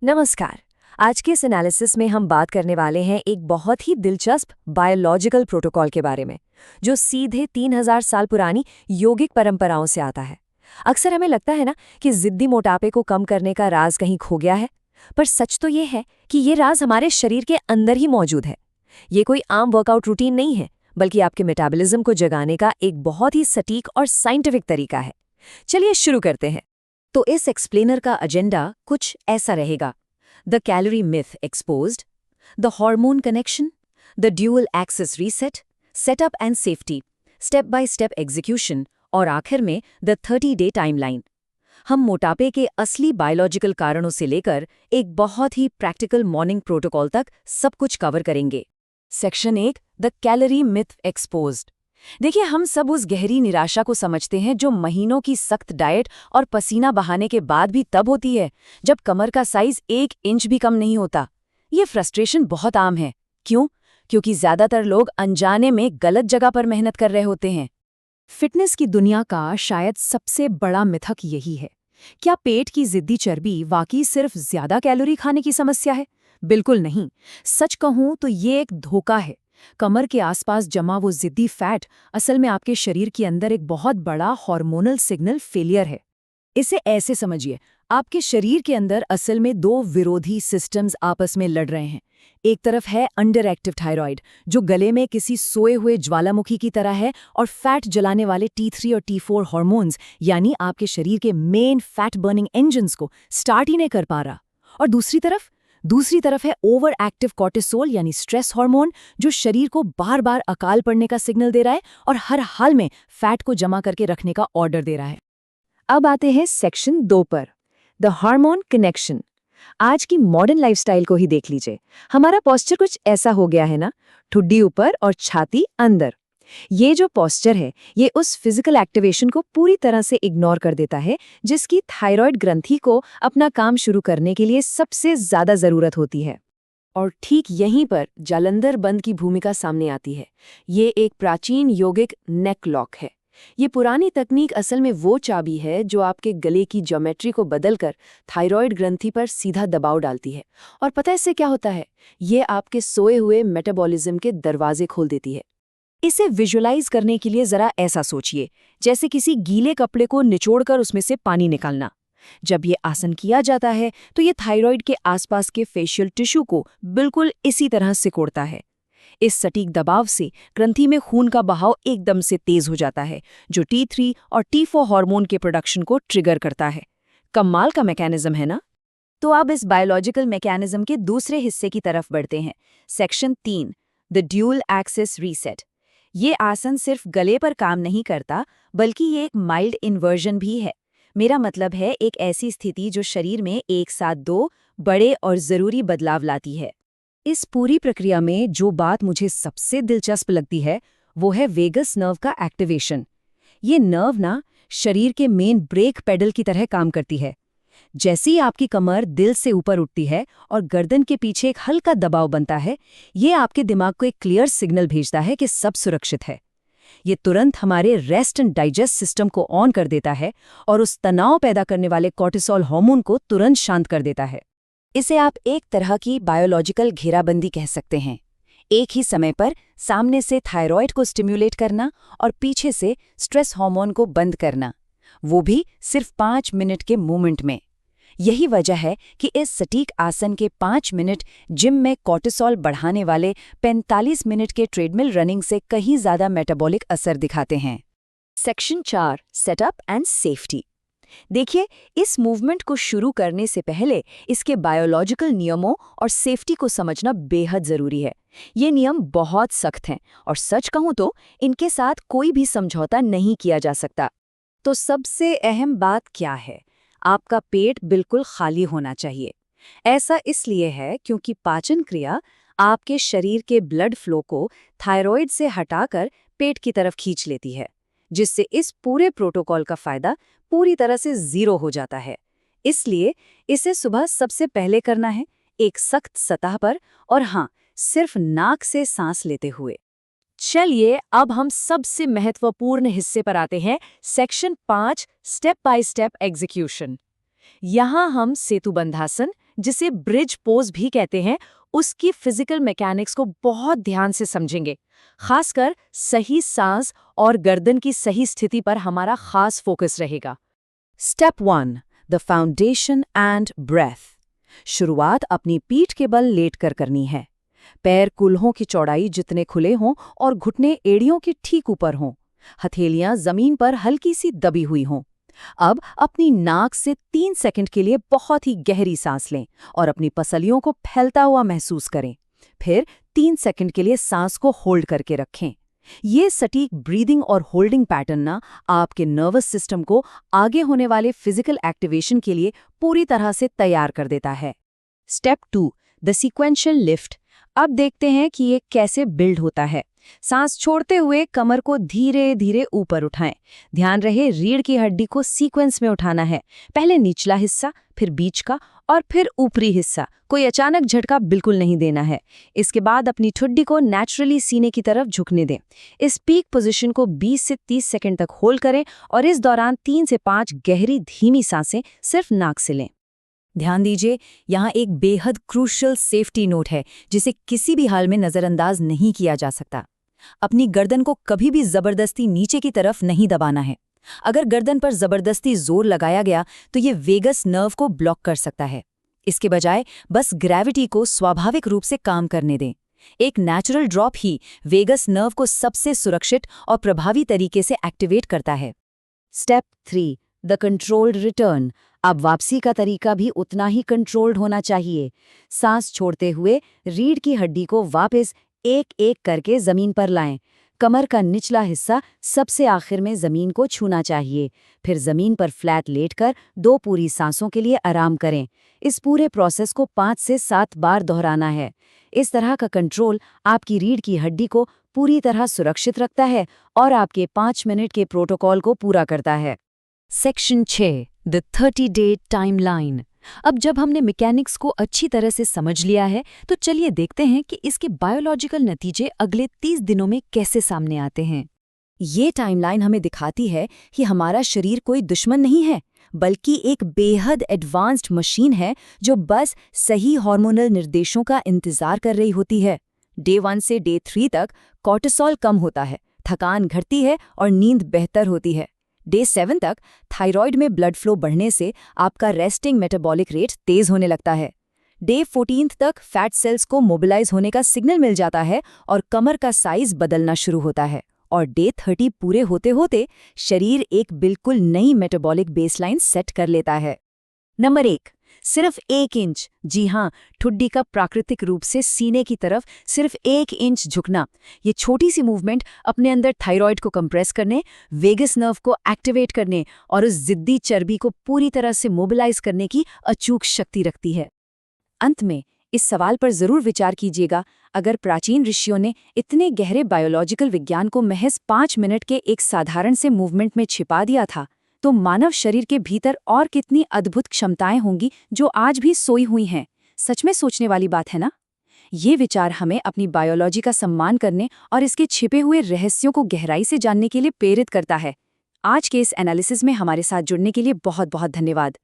नमस्कार। आज के इस एनालिसिस में हम बात करने वाले हैं एक बहुत ही दिलचस्प बायोलॉजिकल प्रोटोकॉल के बारे में, जो सीधे 3000 साल पुरानी यौगिक परंपराओं से आता है। अक्सर हमें लगता है ना कि जिद्दी मोटापे को कम करने का राज कहीं खो गया है, पर सच तो ये है कि ये राज हमारे शरीर के अंदर ही मौजूद है। ये कोई आम वर्कआउट रूटीन नहीं है, बल्कि आपके मेटाबॉलिज्म को जगाने का एक बहुत ही सटीक और साइंटिफिक तरीका है। चलिए शुरू करते हैं। तो इस एक्सप्लेनर का एजेंडा कुछ ऐसा रहेगा: the calorie myth exposed, the hormone connection, the dual access reset, setup and safety, step by step execution और आखिर में द 30-डे टाइमलाइन। हम मोटापे के असली बायोलॉजिकल कारणों से लेकर एक बहुत ही प्रैक्टिकल मॉर्निंग प्रोटोकॉल तक सब कुछ कवर करेंगे। Section 1, the calorie myth exposed. देखिए, हम सब उस गहरी निराशा को समझते हैं जो महीनों की सख्त डाइट और पसीना बहाने के बाद भी तब होती है जब कमर का साइज 1 इंच भी कम नहीं होता। ये फ्रस्ट्रेशन बहुत आम है। क्यों? क्योंकि ज्यादातर लोग अनजाने में गलत जगह पर मेहनत कर रहे होते हैं। फिटनेस की दुनिया का शायद सबसे बड़ा मिथक यही है। क्या पेट की जिद्दी चर्बी वाकई सिर्फ ज्यादा कैलोरी खाने की समस्या है? बिल्कुल नहीं। सच कहूं तो ये एक धोखा है। कमर के आसपास जमा वो जिद्दी फैट असल में आपके शरीर के अंदर एक बहुत बड़ा हार्मोनल सिग्नल फेलियर है। इसे ऐसे समझिए, आपके शरीर के अंदर असल में दो विरोधी सिस्टम्स आपस में लड़ रहे हैं। एक तरफ है अंडर एक्टिव थायराइड, जो गले में किसी सोए हुए ज्वालामुखी की तरह है और फैट जलाने वाले T3 और T4 हार्मोन्स, यानी आपके शरीर के मेन फैट बर्निंग इंजन्स को स्टार्ट ही नहीं कर पा रहा। और दूसरी तरफ है ओवर एक्टिव कॉर्टिसोल, यानी स्ट्रेस हार्मोन, जो शरीर को बार बार अकाल पड़ने का सिग्नल दे रहा है और हर हाल में फैट को जमा करके रखने का ऑर्डर दे रहा है। अब आते हैं सेक्शन 2 पर, द हार्मोन कनेक्शन। आज की मॉडर्न लाइफस्टाइल को ही देख लीजिए। हमारा पोस्चर कुछ ऐसा हो गया है ना, ठुड्डी ऊपर और छाती अंदर। ये जो पोस्चर है, ये उस फिजिकल एक्टिवेशन को पूरी तरह से इग्नोर कर देता है जिसकी थायराइड ग्रंथि को अपना काम शुरू करने के लिए सबसे ज्यादा जरूरत होती है। और ठीक यहीं पर जालंधर बंद की भूमिका सामने आती है। ये एक प्राचीन यौगिक नेक लॉक है। ये पुरानी तकनीक असल में वो चाबी है जो आपके गले की ज्योमेट्री को बदलकर थायराइड ग्रंथि पर सीधा दबाव डालती है। और पता है इससे क्या होता है? ये आपके सोए हुए मेटाबॉलिज्म के दरवाजे खोल देती है। इसे विजुअलाइज करने के लिए जरा ऐसा सोचिए, जैसे किसी गीले कपड़े को निचोड़कर उसमें से पानी निकालना। जब ये आसन किया जाता है तो ये थायराइड के आसपास के फेशियल टिश्यू को बिल्कुल इसी तरह सिकोड़ता है। इस सटीक दबाव से ग्रंथि में खून का बहाव एकदम से तेज हो जाता है, जो T3 और T4 हार्मोन के प्रोडक्शन को ट्रिगर करता है। कमाल का मैकेनिज्म है ना? तो अब इस बायोलॉजिकल मैकेनिज्म के दूसरे हिस्से की तरफ बढ़ते हैं। Section 3, the dual access reset. ये आसन सिर्फ गले पर काम नहीं करता, बल्कि ये एक माइल्ड इन्वर्जन भी है। मेरा मतलब है एक ऐसी स्थिति जो शरीर में एक साथ दो बड़े और जरूरी बदलाव लाती है। इस पूरी प्रक्रिया में जो बात मुझे सबसे दिलचस्प लगती है वो है वेगस नर्व का एक्टिवेशन। ये नर्व ना शरीर के मेन ब्रेक पेडल की तरह काम करती है। जैसे ही आपकी कमर दिल से ऊपर उठती है और गर्दन के पीछे एक हल्का दबाव बनता है, ये आपके दिमाग को एक क्लियर सिग्नल भेजता है कि सब सुरक्षित है। ये तुरंत हमारे रेस्ट एंड डाइजेस्ट सिस्टम को ऑन कर देता है और उस तनाव पैदा करने वाले कॉर्टिसोल हार्मोन को तुरंत शांत कर देता है। इसे आप एक तरह की बायोलॉजिकल घेराबंदी कह सकते हैं। एक ही समय पर सामने से थायराइड को स्टिम्युलेट करना और पीछे से स्ट्रेस हार्मोन को बंद करना, वो भी सिर्फ 5 मिनट के मूवमेंट में। यही वजह है कि इस सटीक आसन के 5 मिनट जिम में कॉर्टिसोल बढ़ाने वाले 45 मिनट के ट्रेडमिल रनिंग से कहीं ज्यादा मेटाबॉलिक असर दिखाते हैं। Section 4, setup and safety. देखिए, इस मूवमेंट को शुरू करने से पहले इसके बायोलॉजिकल नियमों और सेफ्टी को समझना बेहद जरूरी है। ये नियम बहुत सख्त हैं और सच कहूं तो इनके साथ कोई भी समझौता नहीं किया जा सकता। तो सबसे अहम बात क्या है? आपका पेट बिल्कुल खाली होना चाहिए। ऐसा इसलिए है क्योंकि पाचन क्रिया आपके शरीर के ब्लड फ्लो को थायराइड से हटाकर पेट की तरफ खींच लेती है, जिससे इस पूरे प्रोटोकॉल का फायदा पूरी तरह से जीरो हो जाता है। इसलिए इसे सुबह सबसे पहले करना है, एक सख्त सतह पर, और हाँ, सिर्फ नाक से सांस लेते हुए। चलिए अब हम सबसे महत्वपूर्ण हिस्से पर आते हैं, section 5, step by step execution. यहाँ हम सेतुबंधासन जिसे ब्रिज पोज भी कहते हैं, उसकी फिजिकल मैकेनिक्स को बहुत ध्यान से समझेंगे। खासकर सही सांस और गर्दन की सही स्थिति पर हमारा खास फोकस रहेगा। Step 1, the foundation and breath. शुरुआत अपनी पीठ के बल लेटकर करनी है। पैर कूल्हों की चौड़ाई जितने खुले हों और घुटने एड़ियों के ठीक ऊपर हों। हथेलियां जमीन पर हल्की सी दबी हुई हों। अब अपनी नाक से 3 सेकंड के लिए बहुत ही गहरी सांस लें और अपनी पसलियों को फैलता हुआ महसूस करें। फिर 3 सेकंड के लिए सांस को होल्ड करके रखें। ये सटीक ब्रीदिंग और होल्डिंग पैटर्न ना आपके नर्वस सिस्टम को आगे होने वाले फिजिकल एक्टिवेशन के लिए पूरी तरह से तैयार कर देता है। Step 2, the sequential lift. अब देखते हैं कि ये कैसे बिल्ड होता है। सांस छोड़ते हुए कमर को धीरे धीरे ऊपर उठाएं। ध्यान रहे रीढ़ की हड्डी को सीक्वेंस में उठाना है। पहले निचला हिस्सा, फिर बीच का और फिर ऊपरी हिस्सा। कोई अचानक झटका बिल्कुल नहीं देना है। इसके बाद अपनी ठुड्डी को नेचुरली सीने की तरफ झुकने दें। इस पीक पोजीशन को 20 से 30 सेकंड तक होल्ड करें और इस दौरान 3 से 5 गहरी धीमी सांसें सिर्फ नाक से लें। ध्यान दीजिए, यहाँ एक बेहद क्रूशियल सेफ्टी नोट है जिसे किसी भी हाल में नज़रअंदाज नहीं किया जा सकता। अपनी गर्दन को कभी भी जबरदस्ती नीचे की तरफ नहीं दबाना है। अगर गर्दन पर जबरदस्ती जोर लगाया गया तो ये वेगस नर्व को ब्लॉक कर सकता है। इसके बजाय बस ग्रेविटी को स्वाभाविक रूप से काम करने दें। एक नेचुरल ड्रॉप ही वेगस नर्व को सबसे सुरक्षित और प्रभावी तरीके से एक्टिवेट करता है। Step 3, the controlled return. अब वापसी का तरीका भी उतना ही कंट्रोल्ड होना चाहिए। सांस छोड़ते हुए रीढ़ की हड्डी को वापस एक एक करके जमीन पर लाएं। कमर का निचला हिस्सा सबसे आखिर में जमीन को छूना चाहिए। फिर जमीन पर फ्लैट लेटकर 2 पूरी सांसों के लिए आराम करें। इस पूरे प्रोसेस को 5 से 7 बार दोहराना है। इस तरह का कंट्रोल आपकी रीढ़ की हड्डी को पूरी तरह सुरक्षित रखता है और आपके 5 मिनट के प्रोटोकॉल को पूरा करता है। Section 6, the 30-day timeline. अब जब हमने मैकेनिक्स को अच्छी तरह से समझ लिया है तो चलिए देखते हैं कि इसके बायोलॉजिकल नतीजे अगले 30 दिनों में कैसे सामने आते हैं। ये टाइमलाइन हमें दिखाती है कि हमारा शरीर कोई दुश्मन नहीं है, बल्कि एक बेहद एडवांस्ड मशीन है जो बस सही हार्मोनल निर्देशों का इंतजार कर रही होती है। डे 1 से डे 3 तक कॉर्टिसोल कम होता है, थकान घटती है और नींद बेहतर होती है। डे 7 तक थायराइड में ब्लड फ्लो बढ़ने से आपका रेस्टिंग मेटाबॉलिक रेट तेज होने लगता है। डे 14 तक फैट सेल्स को मोबिलाइज होने का सिग्नल मिल जाता है और कमर का साइज बदलना शुरू होता है। और डे 30 पूरे होते होते शरीर एक बिल्कुल नई मेटाबॉलिक बेसलाइन सेट कर लेता है। नंबर 1, सिर्फ 1 इंच। जी हाँ, ठुड्डी का प्राकृतिक रूप से सीने की तरफ सिर्फ 1 इंच झुकना। ये छोटी सी मूवमेंट अपने अंदर थायराइड को कंप्रेस करने, वेगस नर्व को एक्टिवेट करने और उस जिद्दी चर्बी को पूरी तरह से मोबिलाइज करने की अचूक शक्ति रखती है। अंत में इस सवाल पर जरूर विचार कीजिएगा, अगर प्राचीन ऋषियों ने इतने गहरे बायोलॉजिकल विज्ञान को महज 5 मिनट के एक साधारण से मूवमेंट में छिपा दिया था, तो मानव शरीर के भीतर और कितनी अद्भुत क्षमताएं होंगी जो आज भी सोई हुई हैं। सच में सोचने वाली बात है ना? ये विचार हमें अपनी बायोलॉजी का सम्मान करने और इसके छिपे हुए रहस्यों को गहराई से जानने के लिए प्रेरित करता है। आज के इस एनालिसिस में हमारे साथ जुड़ने के लिए बहुत बहुत धन्यवाद।